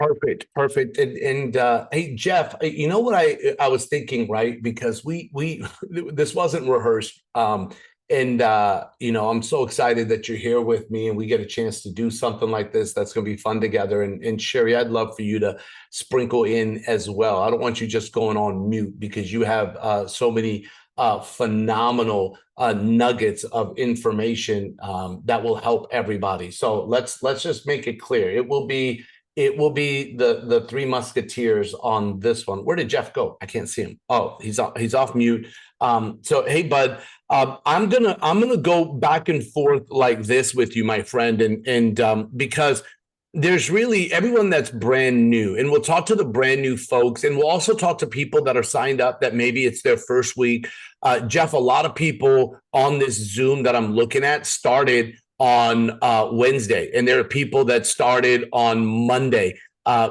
Perfect, perfect. And hey, Jeff, you know what I was thinking, right? Because we this wasn't rehearsed. And you know, I'm so excited that you're here with me and we get a chance to do something like this. That's going to be fun together. And Sherry, I'd love for you to sprinkle in as well. I don't want you just going on mute because you have so many phenomenal nuggets of information that will help everybody. So let's just make it clear. It will be the Three Musketeers on this one. Where did Jeff go? I can't see him. Oh, he's off mute. So hey, bud, I'm gonna go back and forth like this with you, my friend, and because there's really everyone that's brand new, and we'll talk to the brand new folks, and we'll also talk to people that are signed up that maybe it's their first week. Jeff, a lot of people on this Zoom that I'm looking at started on Wednesday, and there are people that started on Monday.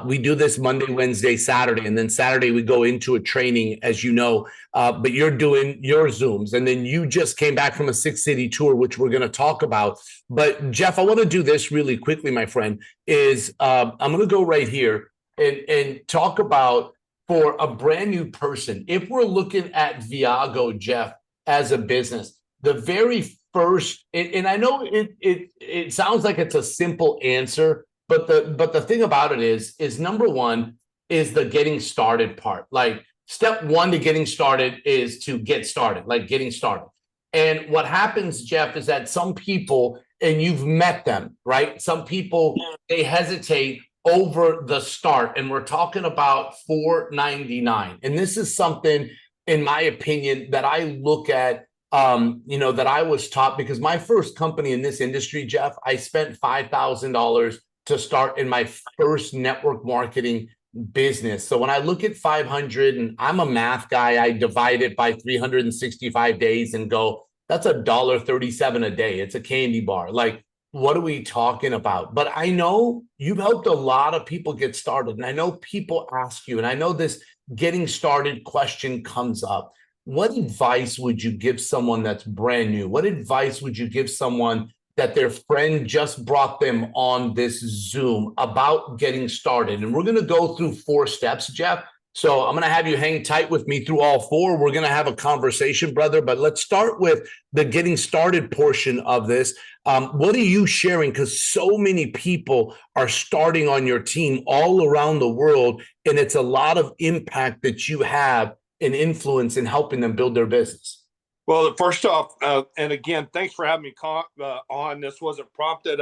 We do this Monday, Wednesday, Saturday, and then Saturday we go into a training, as you know. But you're doing your Zooms, and then you just came back from a six-city tour, which we're going to talk about. But Jeff, I want to do this really quickly, my friend. I'm going to go right here and talk about for a brand new person. If we're looking at Viago, Jeff, as a business, the very first, and I know it sounds like it's a simple answer, but the thing about it is number one is the getting started part. Like step one to getting started is to get started, like getting started. And what happens, Jeff, is that some people, and you've met them, right? Some people, they hesitate over the start, and we're talking about $4.99. And this is something, in my opinion, that I look at you know, that I was taught because my first company in this industry, Jeff, I spent $5,000 to start in my first network marketing business. So when I look at 500, and I'm a math guy, I divide it by 365 days and go, that's $1.37 a day. It's a candy bar. Like, what are we talking about? But I know you've helped a lot of people get started. And I know people ask you, and I know this getting started question comes up. What advice would you give someone that's brand new? What advice would you give someone that their friend just brought them on this Zoom about getting started? And we're going to go through 4 steps, Jeff. So I'm going to have you hang tight with me through all 4. We're going to have a conversation, brother. But let's start with the getting started portion of this. What are you sharing? Because so many people are starting on your team all around the world, and it's a lot of impact that you have and influence in helping them build their business. Well, first off, and again, thanks for having me on. This wasn't prompted.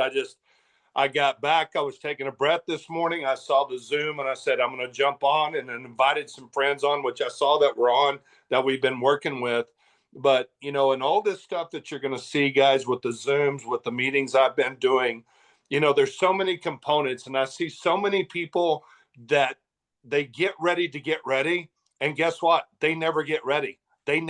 I got back. I was taking a breath this morning. I saw the Zoom and I said, I'm going to jump on, and then invited some friends on, which I saw that were on that we've been working with. But, you know, and all this stuff that you're going to see, guys, with the Zooms, with the meetings I've been doing, you know, there's so many components, and I see so many people that they get ready to get ready. And guess what? They never get ready. They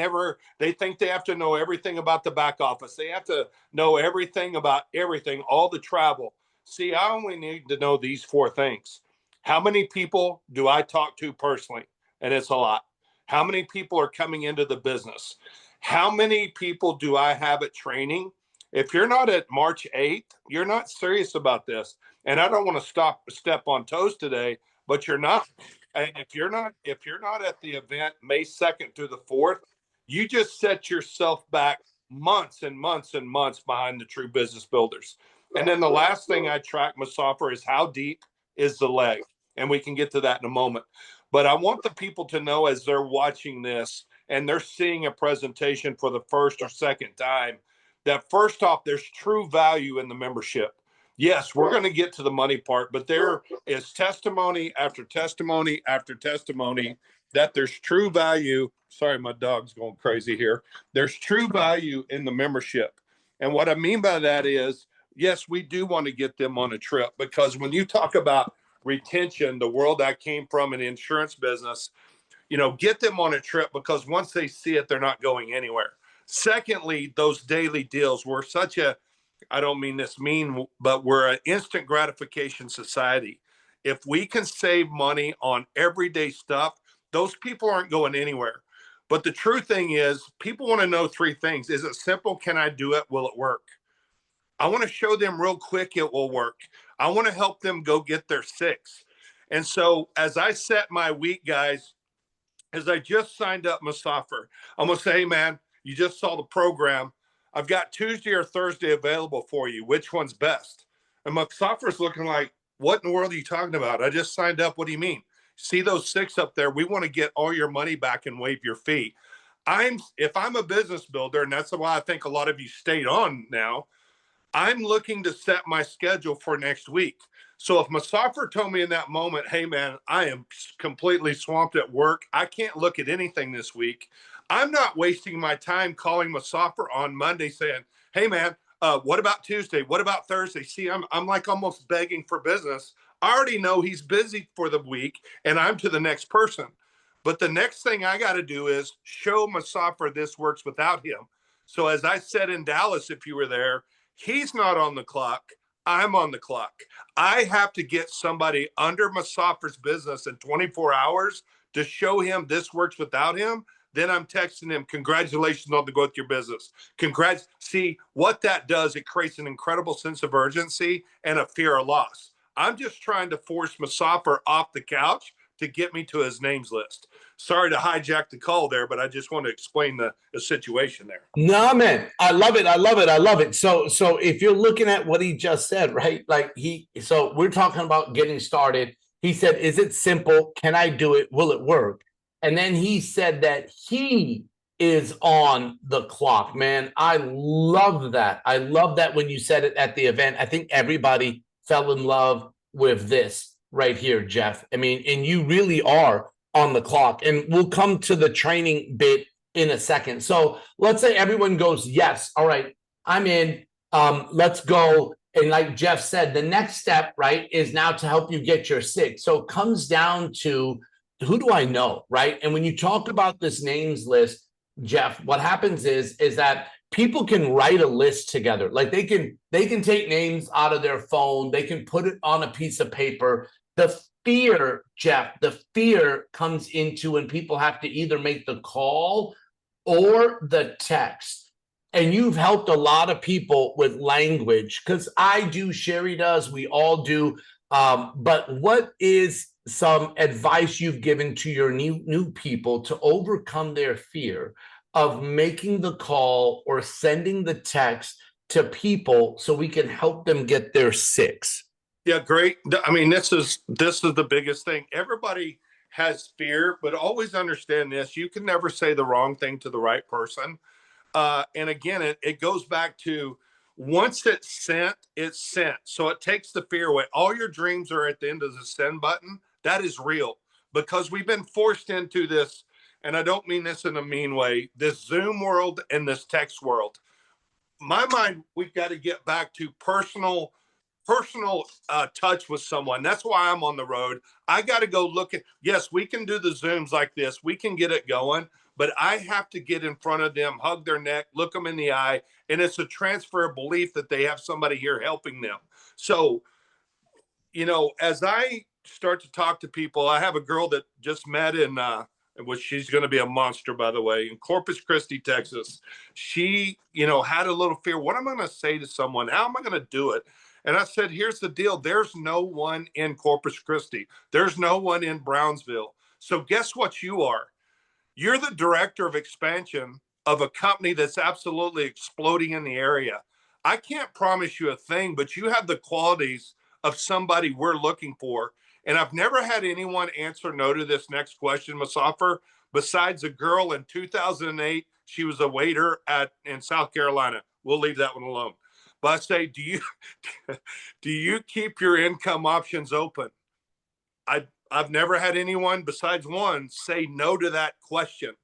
think they have to know everything about the back office. They have to know everything about everything, all the travel. See, I only need to know these 4 things. How many people do I talk to personally? And it's a lot. How many people are coming into the business? How many people do I have at training? If you're not at March 8th, you're not serious about this. And I don't want to step on toes today, but you're not. And if you're not at the event May 2nd through the 4th, you just set yourself back months and months and months behind the true business builders. And then the last thing I track my software is how deep is the leg. And we can get to that in a moment. But I want the people to know as they're watching this and they're seeing a presentation for the first or second time, that first off, there's true value in the membership. Yes, we're going to get to the money part, but there is testimony after testimony after testimony that there's true value. Sorry, my dog's going crazy here. There's true value in the membership. And what I mean by that is, yes, we do want to get them on a trip, because when you talk about retention, the world I came from in the insurance business, you know, get them on a trip, because once they see it, they're not going anywhere. Secondly, those daily deals were such a, I don't mean this mean, but we're an instant gratification society. If we can save money on everyday stuff, those people aren't going anywhere. But the true thing is, people want to know 3 things. Is it simple? Can I do it? Will it work? I want to show them real quick it will work. I want to help them go get their 6. And so as I set my week, guys, as I just signed up Musafir, I'm going to say, hey, man, you just saw the program. I've got Tuesday or Thursday available for you. Which one's best? And Musafir's looking like, what in the world are you talking about? I just signed up. What do you mean? See those 6 up there? We want to get all your money back and waive your fee. If I'm a business builder, and that's why I think a lot of you stayed on now, I'm looking to set my schedule for next week. So if Musafir told me in that moment, hey, man, I am completely swamped at work, I can't look at anything this week, I'm not wasting my time calling Musafir on Monday saying, hey, man, what about Tuesday? What about Thursday? See, I'm like almost begging for business. I already know he's busy for the week and I'm to the next person. But the next thing I got to do is show Musafir this works without him. So as I said in Dallas, if you were there, he's not on the clock. I'm on the clock. I have to get somebody under Musafir's business in 24 hours to show him this works without him. Then I'm texting him, congratulations on the growth of your business. Congrats. See what that does. It creates an incredible sense of urgency and a fear of loss. I'm just trying to force Musafir off the couch to get me to his names list. Sorry to hijack the call there, but I just want to explain the situation there. No, man, I love it. I love it. I love it. So if you're looking at what he just said, right? Like so we're talking about getting started. He said, is it simple? Can I do it? Will it work? And then he said that he is on the clock, man. I love that. I love that when you said it at the event. I think everybody fell in love with this right here, Jeff. I mean, and you really are on the clock. And we'll come to the training bit in a second. So let's say everyone goes, yes, all right, I'm in. Let's go. And like Jeff said, the next step, right, is now to help you get your 6. So it comes down to, who do I know, right? And when you talk about this names list, Jeff, what happens is that people can write a list together. Like they can take names out of their phone. They can put it on a piece of paper. The fear, Jeff, the fear comes into when people have to either make the call or the text. And you've helped a lot of people with language, because I do, Sherry does, we all do. But what is some advice you've given to your new people to overcome their fear of making the call or sending the text to people so we can help them get their 6? Yeah, great. I mean, this is the biggest thing. Everybody has fear, but always understand this: you can never say the wrong thing to the right person. And again, it goes back to, once it's sent, it's sent. So it takes the fear away. All your dreams are at the end of the send button. That is real, because we've been forced into this, and I don't mean this in a mean way, this Zoom world and this text world. My mind, we've got to get back to personal touch with someone. That's why I'm on the road. I got to go look at, yes, we can do the Zooms like this. We can get it going, but I have to get in front of them, hug their neck, look them in the eye. And it's a transfer of belief that they have somebody here helping them. So, as I start to talk to people, I have a girl that just met in, which she's going to be a monster, by the way, in Corpus Christi, Texas. She, had a little fear. What am I going to say to someone? How am I going to do it? And I said, here's the deal. There's no one in Corpus Christi. There's no one in Brownsville. So guess what you are? You're the director of expansion of a company that's absolutely exploding in the area. I can't promise you a thing, but you have the qualities of somebody we're looking for. And I've never had anyone answer no to this next question, Musafir, besides a girl in 2008. She was a waiter in South Carolina. We'll leave that one alone. But I say, do you keep your income options open? I've never had anyone besides one say no to that question.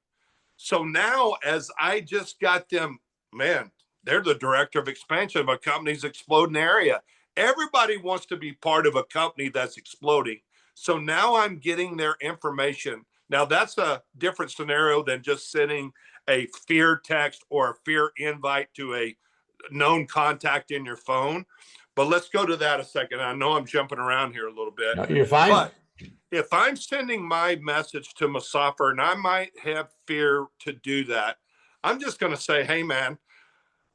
So now, as I just got them, man, they're the director of expansion of a company's exploding area. Everybody wants to be part of a company that's exploding. So now I'm getting their information. Now that's a different scenario than just sending a fear text or a fear invite to a known contact in your phone. But let's go to that a second. I know I'm jumping around here a little bit. No, you're fine. But if I'm sending my message to Musafir, and I might have fear to do that, I'm just going to say, hey, man,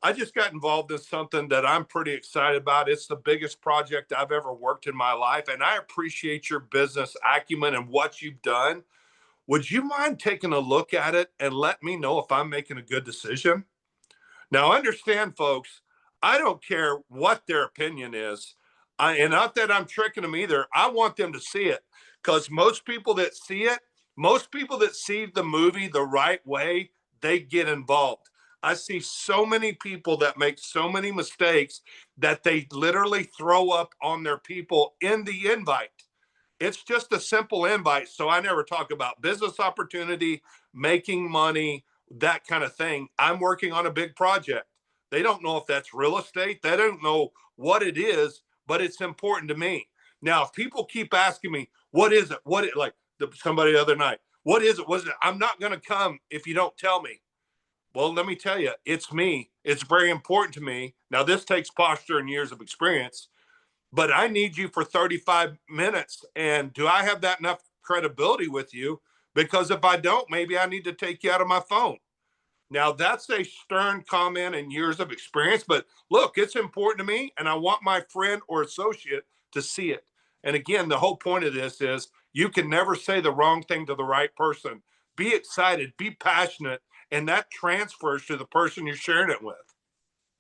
I just got involved in something that I'm pretty excited about. It's the biggest project I've ever worked in my life, and I appreciate your business acumen and what you've done. Would you mind taking a look at it and let me know if I'm making a good decision? Now, understand, folks, I don't care what their opinion is. And not that I'm tricking them either. I want them to see it because most people that see it, most people that see the movie the right way, they get involved. I see so many people that make so many mistakes that they literally throw up on their people in the invite. It's just a simple invite. So I never talk about business opportunity, making money, that kind of thing. I'm working on a big project. They don't know if that's real estate. They don't know what it is, but it's important to me. Now, if people keep asking me, what is it? Like somebody the other night, what is it? Was it? I'm not going to come if you don't tell me. Well, let me tell you, it's me. It's very important to me. Now, this takes posture and years of experience, but I need you for 35 minutes. And do I have that enough credibility with you? Because if I don't, maybe I need to take you out of my phone. Now, that's a stern comment and years of experience, but look, it's important to me, and I want my friend or associate to see it. And again, the whole point of this is you can never say the wrong thing to the right person. Be excited, be passionate, and that transfers to the person you're sharing it with.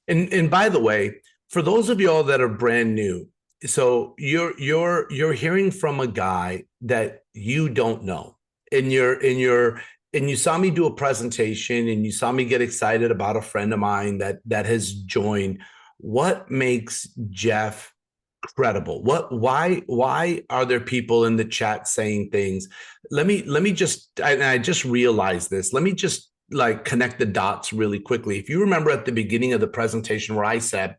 And by the way, for those of y'all that are brand new, so you're hearing from a guy that you don't know, and you saw me do a presentation, and you saw me get excited about a friend of mine that has joined. What makes Jeff credible? Why are there people in the chat saying things? Let me just, I just realized this. Let me just like connect the dots really quickly. If you remember at the beginning of the presentation where I said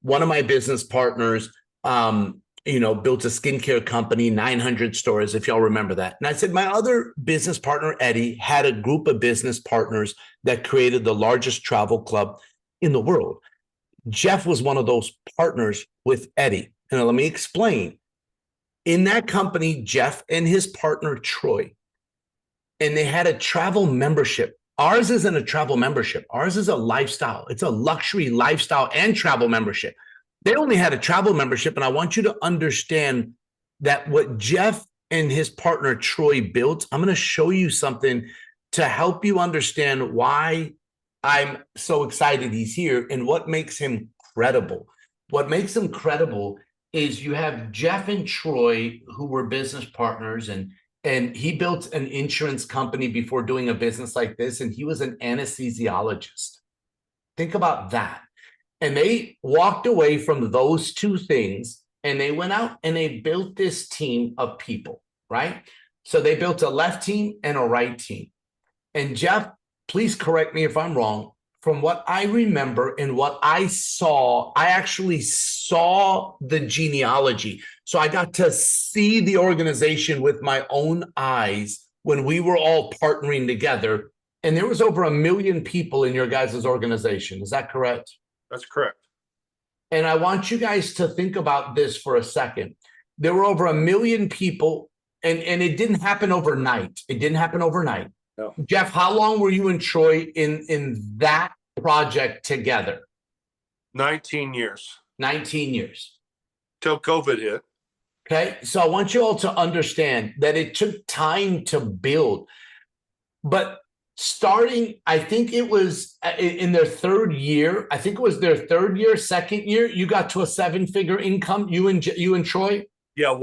one of my business partners built a skincare company, 900 stores, if y'all remember that. And I said my other business partner, Eddie, had a group of business partners that created the largest travel club in the world. Jeff was one of those partners with Eddie. And let me explain. In that company, Jeff and his partner, Troy, and they had a travel membership. Ours isn't a travel membership. Ours is a lifestyle. It's a luxury lifestyle and travel membership. They only had a travel membership. And I want you to understand that what Jeff and his partner, Troy, built, I'm going to show you something to help you understand why I'm so excited he's here and what makes him credible. What makes him credible is you have Jeff and Troy, who were business partners, and he built an insurance company before doing a business like this, and he was an anesthesiologist. Think about that. And they walked away from those two things, and they went out and they built this team of people, right? So they built a left team and a right team. And Jeff, please correct me if I'm wrong. From what I remember and what I saw, I actually saw the genealogy. So I got to see the organization with my own eyes when we were all partnering together. And there was over 1 million people in your guys' organization. Is that correct? That's correct. And I want you guys to think about this for a second. There were over 1 million people, and it didn't happen overnight. It didn't happen overnight. No. Jeff, how long were you and Troy in that project together? 19 years. 19 years. Till COVID hit. Okay. So I want you all to understand that it took time to build. But starting, I think it was in their third year. I think it was their third year, second year, you got to a 7-figure income, you and Troy? Yeah,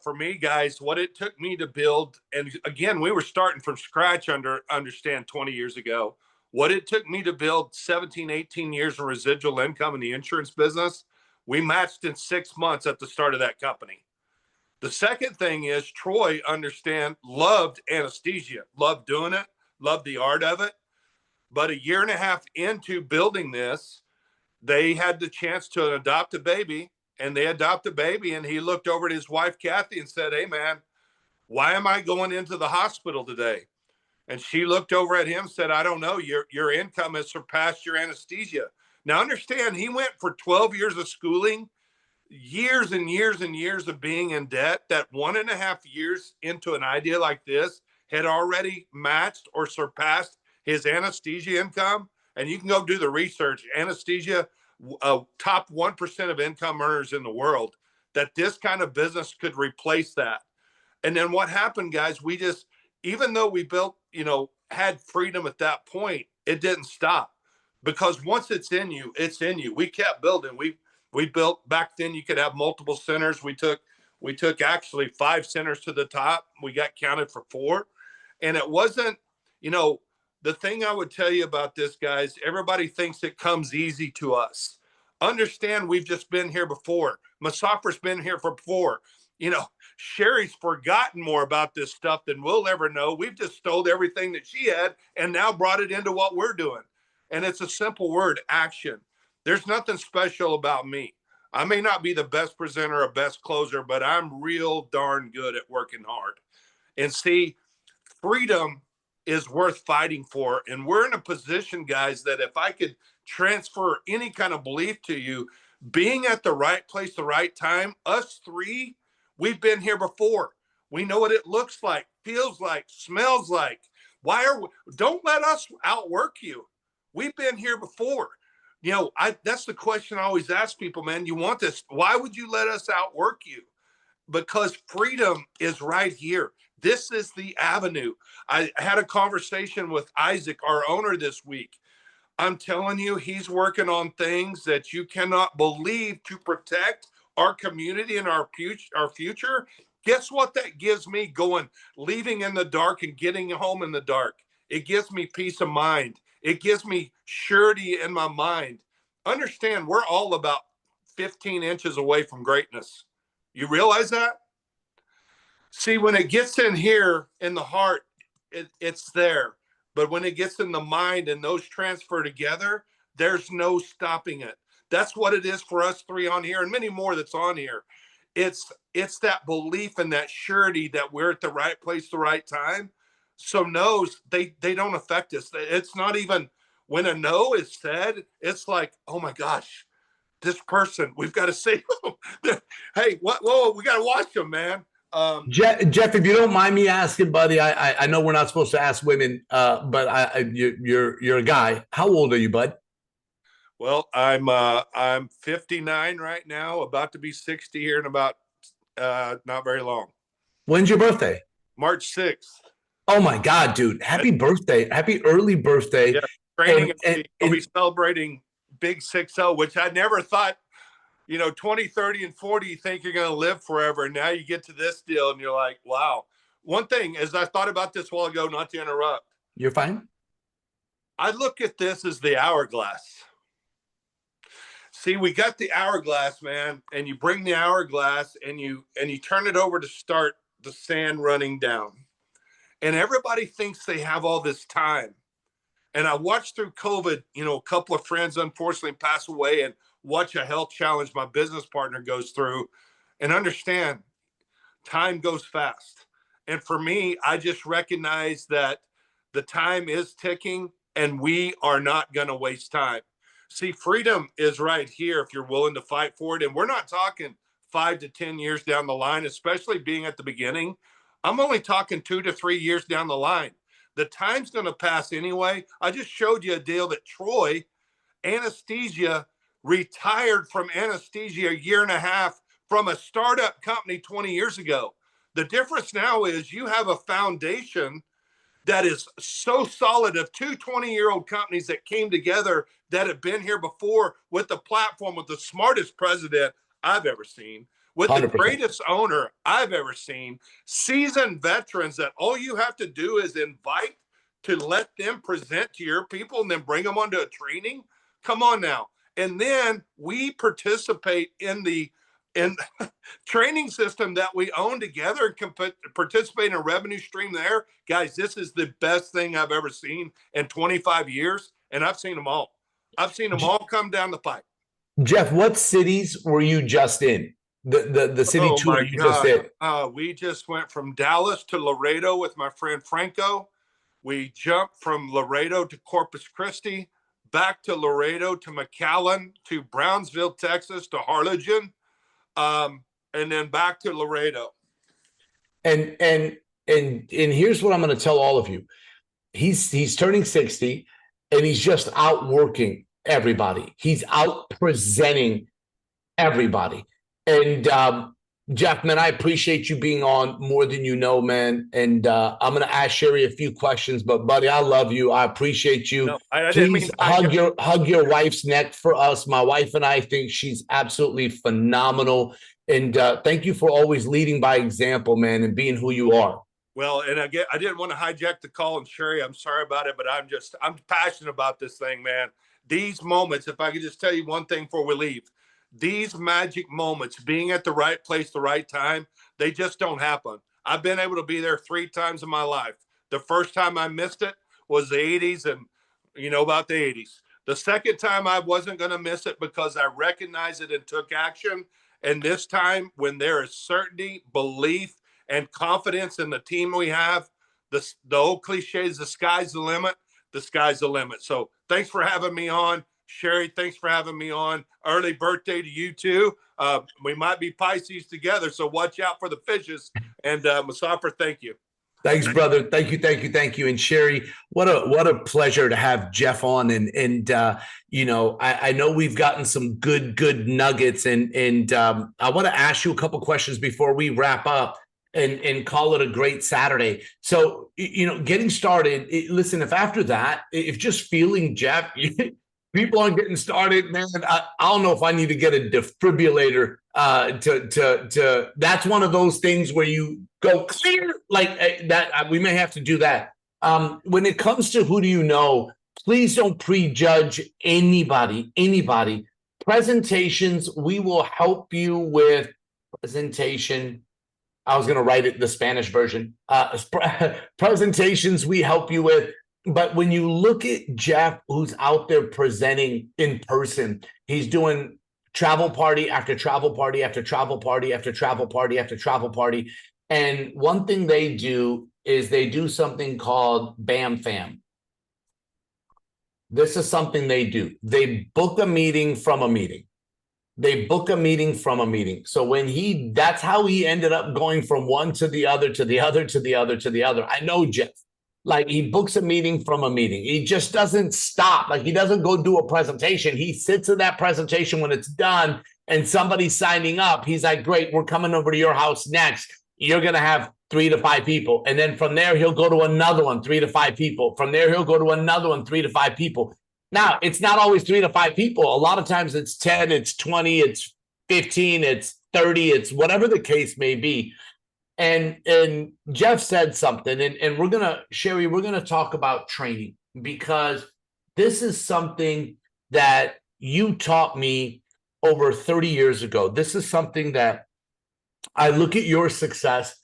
for me, guys, what it took me to build, and again, we were starting from scratch understand 20 years ago. What it took me to build 17, 18 years of residual income in the insurance business, we matched in 6 months at the start of that company. The second thing is Troy, loved anesthesia, loved doing it, loved the art of it. But 1.5 years into building this, they had the chance to adopt a baby. And they adopted a baby, and he looked over at his wife, Kathy, and said, "Hey, man, why am I going into the hospital today?" And she looked over at him and said, "I don't know. Your income has surpassed your anesthesia." Now, understand, he went for 12 years of schooling, years and years and years of being in debt, that 1.5 years into an idea like this had already matched or surpassed his anesthesia income. and you can go do the research, anesthesia, top 1% of income earners in the world, that this kind of business could replace that. And then what happened, guys, we just, even though we built, had freedom at that point, it didn't stop, because once it's in you, it's in you. We kept building. We built, back then you could have multiple centers. We took actually 5 centers to the top. We got counted for 4. And it wasn't, the thing I would tell you about this, guys, everybody thinks it comes easy to us. Understand, we've just been here before. Musafir's been here for before. Sherry's forgotten more about this stuff than we'll ever know. We've just stole everything that she had and now brought it into what we're doing. And it's a simple word: action. There's nothing special about me. I may not be the best presenter or best closer, but I'm real darn good at working hard. And see, freedom is worth fighting for. And we're in a position, guys, that if I could transfer any kind of belief to you, being at the right place, the right time, us 3, we've been here before. We know what it looks like, feels like, smells like. Don't let us outwork you. We've been here before. That's the question I always ask people, man. You want this? Why would you let us outwork you? Because freedom is right here. This is the avenue. I had a conversation with Isaac, our owner, this week. I'm telling you, he's working on things that you cannot believe to protect our community and our future. Guess what that gives me, leaving in the dark and getting home in the dark? It gives me peace of mind. It gives me surety in my mind. Understand, we're all about 15 inches away from greatness. You realize that? See, when it gets in here in the heart, it's there. But when it gets in the mind and those transfer together, there's no stopping it. That's what it is for us 3 on here and many more that's on here. It's that belief and that surety that we're at the right place, the right time. So no's, they don't affect us. It's not even when a no is said, it's like, oh my gosh, this person, we've got to save them. Hey, whoa, we got to watch them, man. Jeff, if you don't mind me asking, buddy, I know we're not supposed to ask women, but you're a guy. How old are you, bud? Well, I'm 59 right now, about to be 60 here in about not very long. When's your birthday? March 6th. Oh my God, dude! Happy birthday! Happy early birthday! Yeah, training. I'll be celebrating big 6-0, which I never thought. 20, 30, and 40, you think you're going to live forever. And now you get to this deal and you're like, wow. One thing, as I thought about this a while ago, not to interrupt. You're fine. I look at this as the hourglass. See, we got the hourglass, man, and you bring the hourglass and you turn it over to start the sand running down. And everybody thinks they have all this time. And I watched through COVID, a couple of friends unfortunately pass away, and watch a health challenge my business partner goes through, and understand time goes fast. And for me, I just recognize that the time is ticking and we are not going to waste time. See, freedom is right here if you're willing to fight for it. And we're not talking 5 to 10 years down the line, especially being at the beginning. I'm only talking 2 to 3 years down the line. The time's going to pass anyway. I just showed you a deal that Troy, anesthesia, retired from anesthesia a year and a half from a startup company 20 years ago. The difference now is you have a foundation that is so solid of 2 20-year-old companies that came together that have been here before, with the platform, with the smartest president I've ever seen, with 100%. The greatest owner I've ever seen, seasoned veterans that all you have to do is invite to let them present to your people and then bring them onto a training. Come on now. And then we participate in the training system that we own together and can participate in a revenue stream there. Guys, this is the best thing I've ever seen in 25 years. And I've seen them all. I've seen them all come down the pipe. Jeff, what cities were you just in? The city tour you just did? We just went from Dallas to Laredo with my friend Franco. We jumped from Laredo to Corpus Christi, back to Laredo to McAllen, to Brownsville, Texas, to Harlingen, and then back to Laredo. And here's what I'm going to tell all of you. He's turning 60. and he's just out working everybody. He's out presenting everybody. And Jeff, man, I appreciate you being on more than you know, man. And I'm gonna ask Sherry a few questions, but buddy, I love you. I appreciate you. No, I didn't Please mean to. hug your wife's neck for us. My wife and I think she's absolutely phenomenal. And thank you for always leading by example, man, and being who you are. Well, and I didn't want to hijack the call, and Sherry, I'm sorry about it, but I'm passionate about this thing, man. These moments, if I could just tell you one thing before we leave, these magic moments, being at the right place, the right time, they just don't happen. I've been able to be there 3 times in my life. The first time I missed it was the 80s, and you know about the 80s. The second time I wasn't going to miss it because I recognized it and took action. And this time, when there is certainty, belief, and confidence in the team we have, the old cliche is the sky's the limit. The sky's the limit. So thanks for having me on. Sherry, thanks for having me on. Early birthday to you too. We might be Pisces together, so watch out for the fishes. And Musafir, thank you. Thanks, brother. Thank you, thank you, thank you. And Sherry, what a pleasure to have Jeff on. And you know, I know we've gotten some good nuggets, and I want to ask you a couple questions before we wrap up and call it a great Saturday. So, you know, getting started, listen, if after that, if just feeling Jeff, people aren't getting started, man, I don't know if I need to get a defibrillator to that's one of those things where you go clear like that. We may have to do that. When it comes to who do you know, please don't prejudge anybody. Presentations, we will help you with presentation. I was going to write it the Spanish version. Presentations we help you with. But when you look at Jeff, who's out there presenting in person, he's doing travel party after travel party after travel party after travel party after travel party. And one thing they do is they do something called Bam Fam. This is something they do. They book a meeting from a meeting. They book a meeting from a meeting. So when that's how he ended up going from one to the other, to the other, to the other, to the other. I know Jeff. Like, he books a meeting from a meeting. He just doesn't stop. Like, he doesn't go do a presentation. He sits in that presentation when it's done and somebody's signing up. He's like, great, we're coming over to your house next. You're going to have 3 to 5 people. And then from there, he'll go to another one, 3 to 5 people. From there, he'll go to another one, 3 to 5 people. Now, it's not always 3 to 5 people. A lot of times it's 10, it's 20, it's 15, it's 30, it's whatever the case may be. And Jeff said something, and we're gonna, Sherry, we're gonna talk about training, because this is something that you taught me over 30 years ago. This is something that I look at your success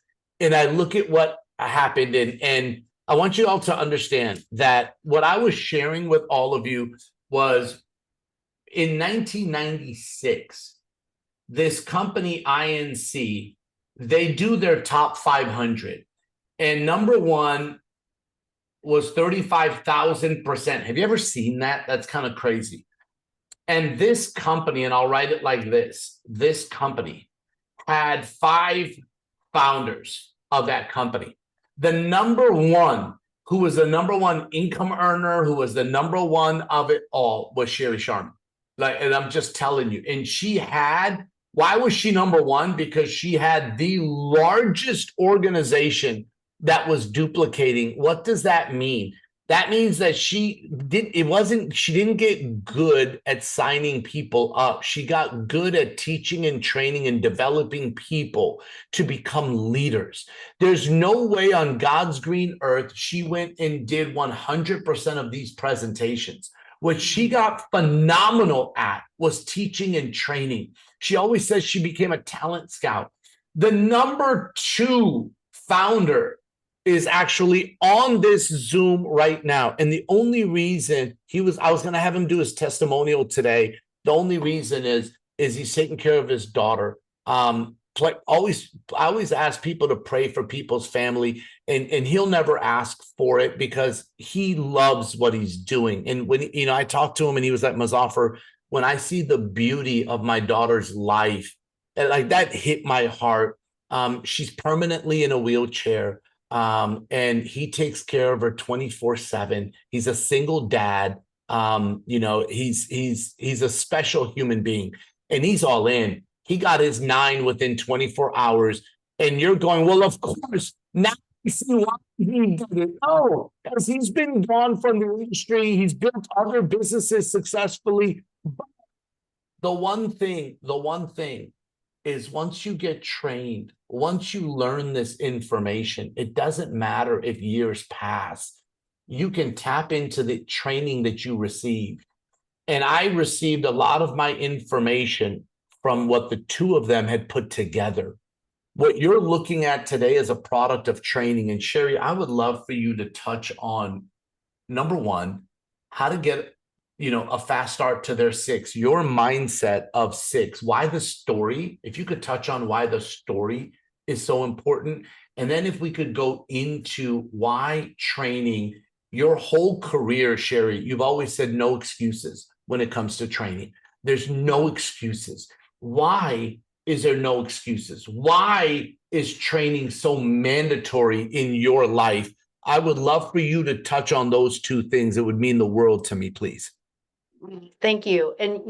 and I look at what happened, and I want you all to understand that what I was sharing with all of you was in 1996, this company INC, they do their top 500, and number one was 35,000%. Have you ever seen that? That's kind of crazy. And this company, and I'll write it like this company had 5 founders of that company. The number one, who was the number one income earner, who was the number one of it all, was Sherry Sharma. Like, and I'm just telling you, and she had, why was she number one? Because she had the largest organization that was duplicating. What does that mean? That means that she didn't get good at signing people up. She got good at teaching and training and developing people to become leaders. There's no way on God's green earth she went and did 100% of these presentations. What she got phenomenal at was teaching and training. She always says she became a talent scout. The number 2 founder is actually on this Zoom right now. And the only reason I was going to have him do his testimonial today. The only reason is he's taking care of his daughter. I always ask people to pray for people's family, and he'll never ask for it because he loves what he's doing. And when, you know, I talked to him and he was like, Mazaffer, when I see the beauty of my daughter's life, and like that hit my heart. She's permanently in a wheelchair. And he takes care of her 24/7. He's a single dad. He's a special human being, and he's all in. He got his 9 within 24 hours, and you're going, well, of course. Now you see why he did it. No, because he's been gone from the industry. He's built other businesses successfully. But the one thing is once you get trained, once you learn this information, it doesn't matter if years pass. You can tap into the training that you received. And I received a lot of my information from what the two of them had put together. What you're looking at today is a product of training. And Sherry, I would love for you to touch on number one, how to get a fast start to their 6, your mindset of 6, why the story, if you could touch on why the story is so important. And then if we could go into why training, your whole career, Sherry, you've always said no excuses when it comes to training. There's no excuses. Why is there no excuses? Why is training so mandatory in your life? I would love for you to touch on those two things. It would mean the world to me, please. Thank you. And,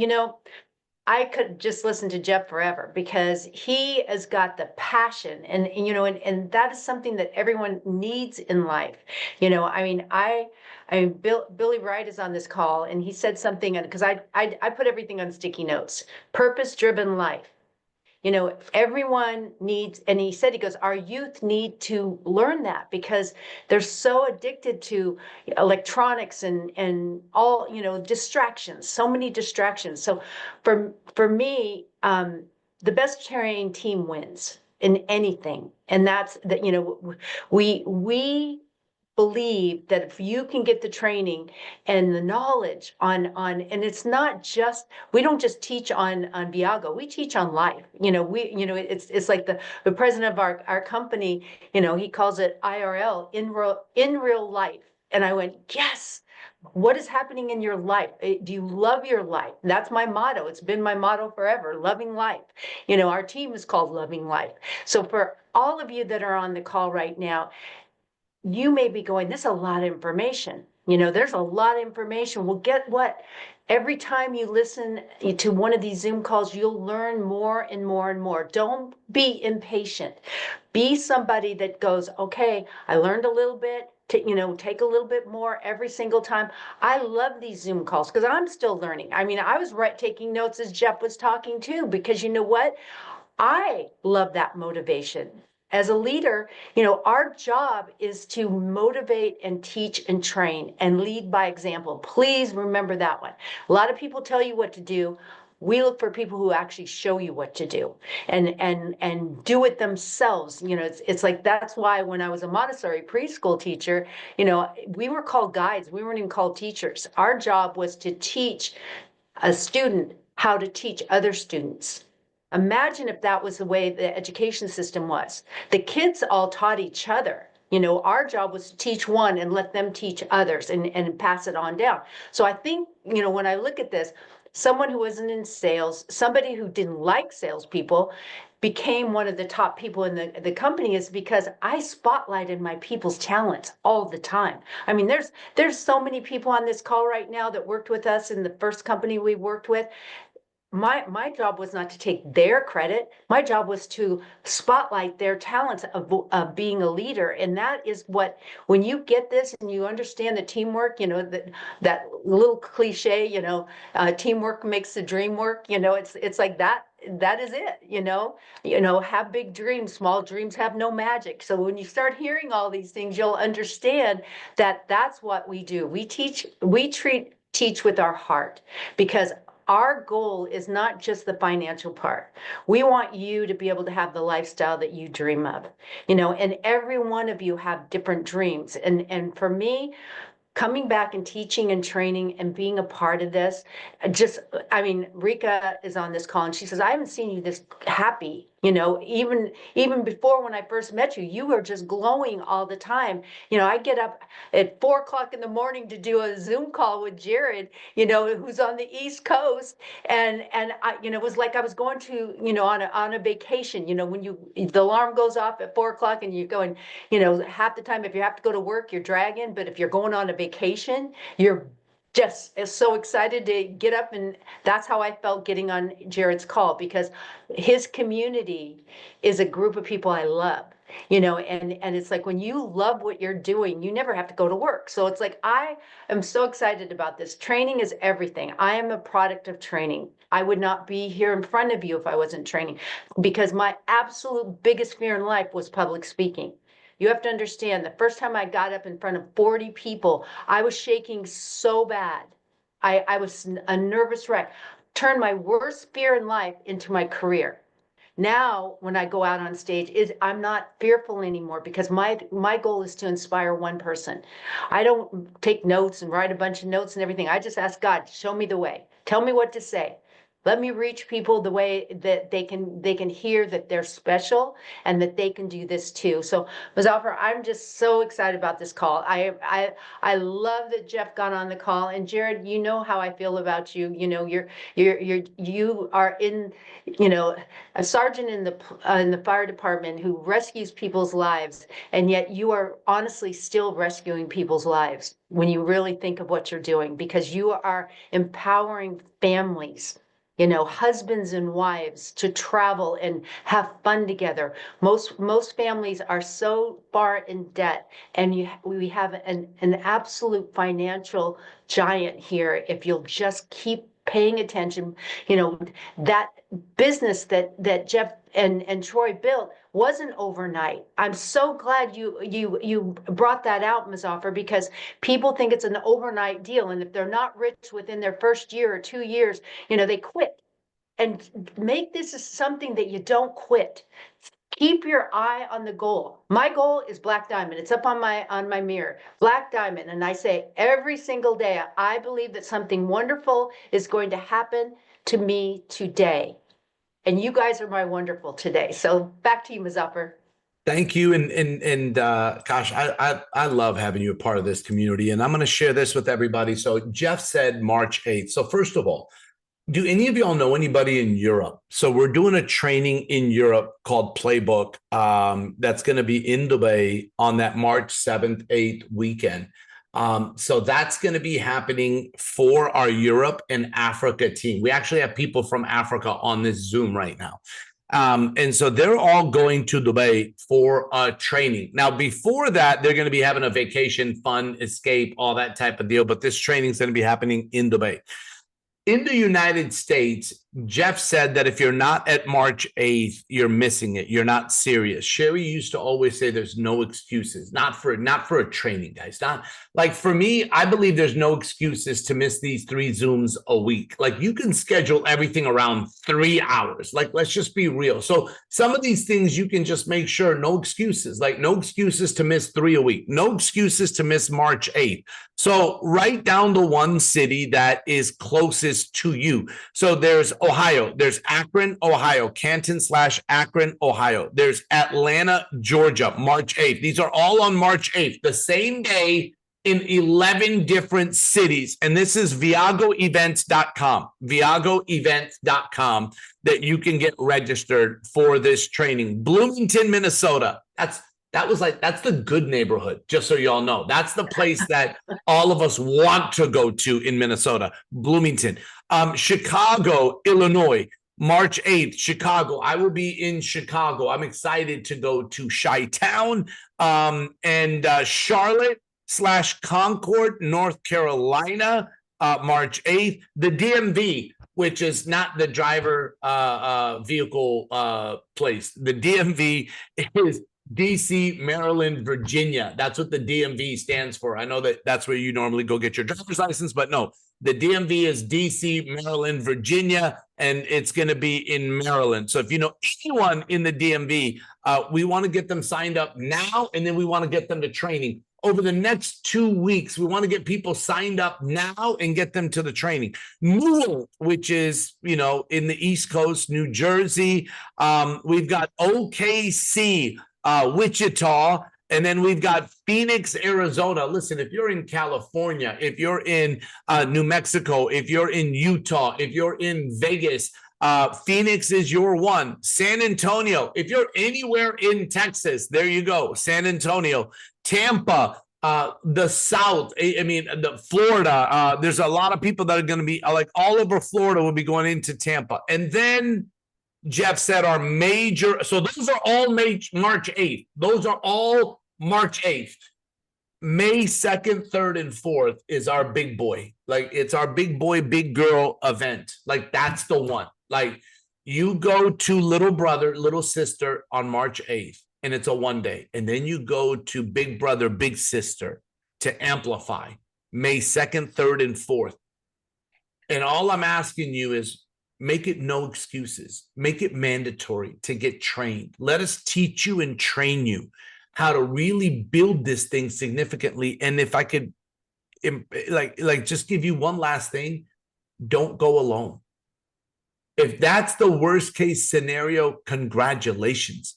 I could just listen to Jeff forever because he has got the passion and that is something that everyone needs in life. Billy Wright is on this call and he said something because I put everything on sticky notes, purpose-driven life. Everyone needs, and he said, he goes, our youth need to learn that because they're so addicted to electronics and all, distractions, so many distractions. So for me, the best trained team wins in anything. And that's that, we believe that if you can get the training and the knowledge on and it's not just, we don't just teach on Viago, we teach on life. It's like the president of our company, he calls it IRL, in real life. And I went, yes. What is happening in your life? Do you love your life? That's my motto. It's been my motto forever, loving life. Our team is called Loving Life. So for all of you that are on the call right now, you may be going, this is a lot of information. There's a lot of information. Well, get what? Every time you listen to one of these Zoom calls, you'll learn more and more and more. Don't be impatient. Be somebody that goes, okay, I learned a little bit. Take a little bit more every single time. I love these Zoom calls because I'm still learning. I was taking notes as Jeff was talking too, because you know what? I love that motivation. As a leader, our job is to motivate and teach and train and lead by example. Please remember that one. A lot of people tell you what to do. We look for people who actually show you what to do and do it themselves. It's like, that's why when I was a Montessori preschool teacher, we were called guides. We weren't even called teachers. Our job was to teach a student how to teach other students. Imagine if that was the way the education system was. The kids all taught each other. Our job was to teach one and let them teach others and pass it on down. So I think, when I look at this, someone who wasn't in sales, somebody who didn't like salespeople, became one of the top people in the company is because I spotlighted my people's talents all the time. There's so many people on this call right now that worked with us in the first company we worked with. My job was not to take their credit. My job was to spotlight their talents of being a leader. And that is what, when you get this and you understand the teamwork, that little cliche, teamwork makes the dream work, it's like that is it. Have big dreams, small dreams have no magic. So when you start hearing all these things, you'll understand that that's what we do. We teach with our heart, because our goal is not just the financial part. We want you to be able to have the lifestyle that you dream of, and every one of you have different dreams. And for me, coming back and teaching and training and being a part of this, I mean, Rika is on this call and she says, I haven't seen you this happy, even before when I first met you, you were just glowing all the time. I get up at 4 o'clock in the morning to do a Zoom call with Jared, who's on the East Coast. And I, it was like I was going to, on a vacation, when the alarm goes off at 4 o'clock and you're going, half the time, if you have to go to work, you're dragging, but if you're going on a vacation, you're just so excited to get up. And that's how I felt getting on Jared's call, because his community is a group of people I love, and it's like when you love what you're doing, you never have to go to work. So it's like, I am so excited about this. Training is everything. I am a product of training. I would not be here in front of you if I wasn't training, because my absolute biggest fear in life was public speaking. You have to understand, the first time I got up in front of 40 people, I was shaking so bad. I was a nervous wreck. Turned my worst fear in life into my career. Now, when I go out on stage, I'm not fearful anymore, because my goal is to inspire one person. I don't take notes and write a bunch of notes and everything. I just ask God, show me the way. Tell me what to say. Let me reach people the way that they can hear that they're special and that they can do this too. So, Muzaffar, I'm just so excited about this call. I love that Jeff got on the call, and Jared, you know how I feel about you. You are in, a sergeant in the fire department who rescues people's lives, and yet you are honestly still rescuing people's lives when you really think of what you're doing, because you are empowering families, husbands and wives, to travel and have fun together. Most families are so far in debt, and we have an absolute financial giant here. If you'll just keep paying attention, that business that Jeff and Troy built wasn't overnight. I'm so glad you brought that out, Muzaffar, because people think it's an overnight deal, and if they're not rich within their first year or 2 years, they quit. And make this something that you don't quit. Keep your eye on the goal. My goal is black diamond. It's up on my mirror, black diamond. And I say every single day, I believe that something wonderful is going to happen to me today. And you guys are my wonderful today. So back to you, Muzaffar. Thank you. And gosh, I love having you a part of this community. And I'm going to share this with everybody. So Jeff said March 8th. So first of all, do any of y'all know anybody in Europe? So we're doing a training in Europe called Playbook. That's going to be in Dubai on that March 7th, 8th weekend. So that's going to be happening for our Europe and Africa team. We actually have people from Africa on this Zoom right now. And so they're all going to Dubai for training. Now, before that, they're going to be having a vacation, fun, escape, all that type of deal. But this training is going to be happening in Dubai. In the United States, Jeff said that if you're not at March 8th, you're missing it. You're not serious. Sherry used to always say there's no excuses, not for a training, guys. Not like for me, I believe there's no excuses to miss these 3 Zooms a week. Like you can schedule everything around 3 hours. Like, let's just be real. So some of these things you can just make sure, no excuses, like no excuses to miss 3 a week, no excuses to miss March 8th. So write down the one city that is closest to you. So there's Ohio, there's Akron, Ohio, Canton/Akron, Ohio. There's Atlanta, Georgia, March 8th. These are all on March 8th, the same day in 11 different cities. And this is viagoevents.com, viagoevents.com, that you can get registered for this training. Bloomington, Minnesota. That's the good neighborhood, just so y'all know. That's the place that all of us want to go to in Minnesota, Bloomington. Chicago, Illinois, March 8th, Chicago. I will be in Chicago. I'm excited to go to Chi-Town and Charlotte/Concord, North Carolina, March 8th. The DMV, which is not the driver vehicle place. The DMV is DC, Maryland, Virginia. That's what the DMV stands for. I know that that's where you normally go get your driver's license, but no, the DMV is DC, Maryland, Virginia, and it's going to be in Maryland. So if you know anyone in the DMV, we want to get them signed up now, and then we want to get them to training. over the next 2 weeks. We want to get people signed up now and get them to the training. Newark, which is, you know, in the East Coast, New Jersey. We've got OKC, Wichita, and then we've got Phoenix, Arizona. Listen, if you're in California, if you're in New Mexico, if you're in Utah, if you're in Vegas, Phoenix is your one. San Antonio, if you're anywhere in Texas, there you go. San Antonio, Tampa, the South, I mean, the Florida. There's a lot of people that are going to be like all over Florida will be going into Tampa. And then Jeff said our major, so those are all March 8th. Those are all March 8th. May 2nd, 3rd, and 4th is our big boy. Like, it's our big boy, big girl event. Like, that's the one. Like, you go to little brother, little sister on March 8th, and it's a 1 day. And then you go to big brother, big sister to amplify May 2nd, 3rd, and 4th. And all I'm asking you is make it no excuses. Make it mandatory to get trained. Let us teach you and train you how to really build this thing significantly. And if I could just give you one last thing, don't go alone. If that's the worst case scenario, congratulations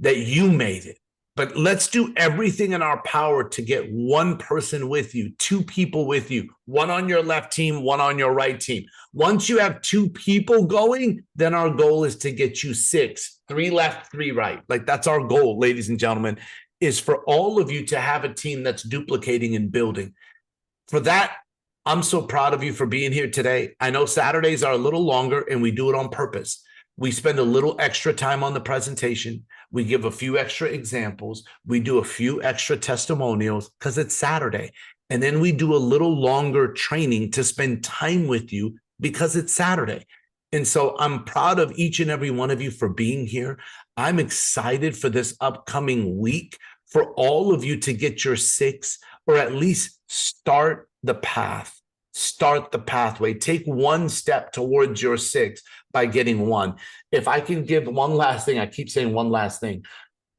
that you made it. But let's do everything in our power to get one person with you, 2 people with you, one on your left team, one on your right team. Once you have 2 people going, then our goal is to get you 6, 3 left, 3 right. Like, that's our goal, ladies and gentlemen, is for all of you to have a team that's duplicating and building. For that, I'm so proud of you for being here today. I know Saturdays are a little longer, and we do it on purpose. We spend a little extra time on the presentation. We give a few extra examples. We do a few extra testimonials because it's Saturday. And then we do a little longer training to spend time with you because it's Saturday. And so I'm proud of each and every one of you for being here. I'm excited for this upcoming week for all of you to get your 6, or at least start the path. Start the pathway. Take 1 step towards your 6 by getting 1. If I can give one last thing, I keep saying one last thing,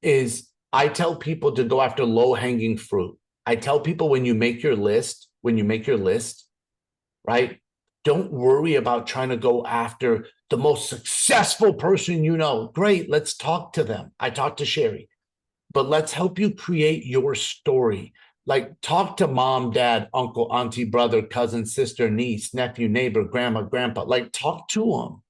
is I tell people to go after low-hanging fruit. I tell people when you make your list, right? Don't worry about trying to go after the most successful person you know. Great, let's talk to them. I talked to Sherry. But let's help you create your story. Like, talk to mom, dad, uncle, auntie, brother, cousin, sister, niece, nephew, neighbor, grandma, grandpa. Like, talk to them.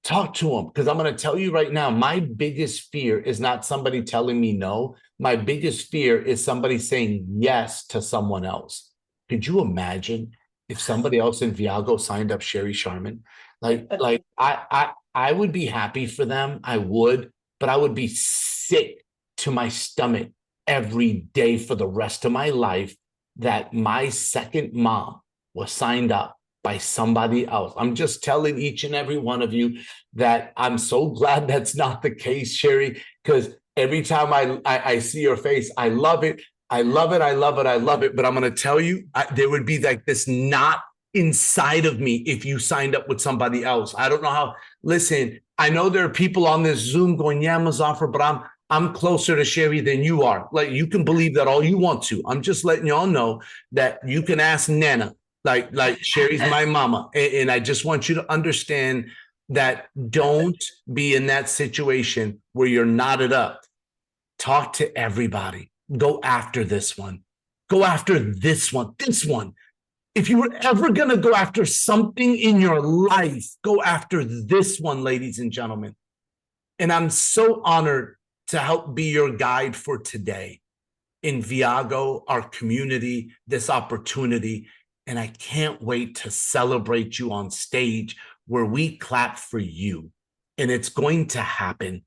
Talk to them. Because I'm going to tell you right now, my biggest fear is not somebody telling me no. My biggest fear is somebody saying yes to someone else. Could you imagine if somebody else in Viago signed up Sherry Sharman? I would be happy for them. I would, but I would be sick to my stomach every day for the rest of my life that my second mom was signed up by somebody else. I'm just telling each and every one of you that I'm so glad that's not the case, Sherry, because every time I see your face, I love it. I love it. I love it. I love it. But I'm going to tell you, there would be like this knot inside of me if you signed up with somebody else. I don't know how. Listen, I know there are people on this Zoom going, yeah, Mazafar, but I'm closer to Sherry than you are. Like, you can believe that all you want to. I'm just letting y'all know that you can ask Nana. Like Sherry's my mama. And I just want you to understand that don't be in that situation where you're knotted up. Talk to everybody. Go after this one. Go after this one. This one. If you were ever going to go after something in your life, go after this one, ladies and gentlemen. And I'm so honored to help be your guide for today in Viago, our community, this opportunity. And I can't wait to celebrate you on stage where we clap for you. And it's going to happen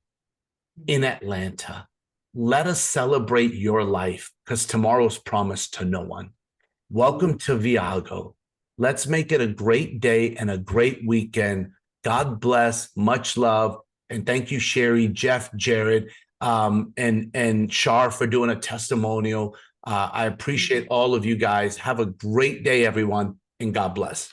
in Atlanta. Let us celebrate your life, because tomorrow's promised to no one. Welcome to Viago. Let's make it a great day and a great weekend. God bless, much love. And thank you, Sherry, Jeff, Jared, and Shar for doing a testimonial. I appreciate all of you guys. Have a great day, everyone, and God bless.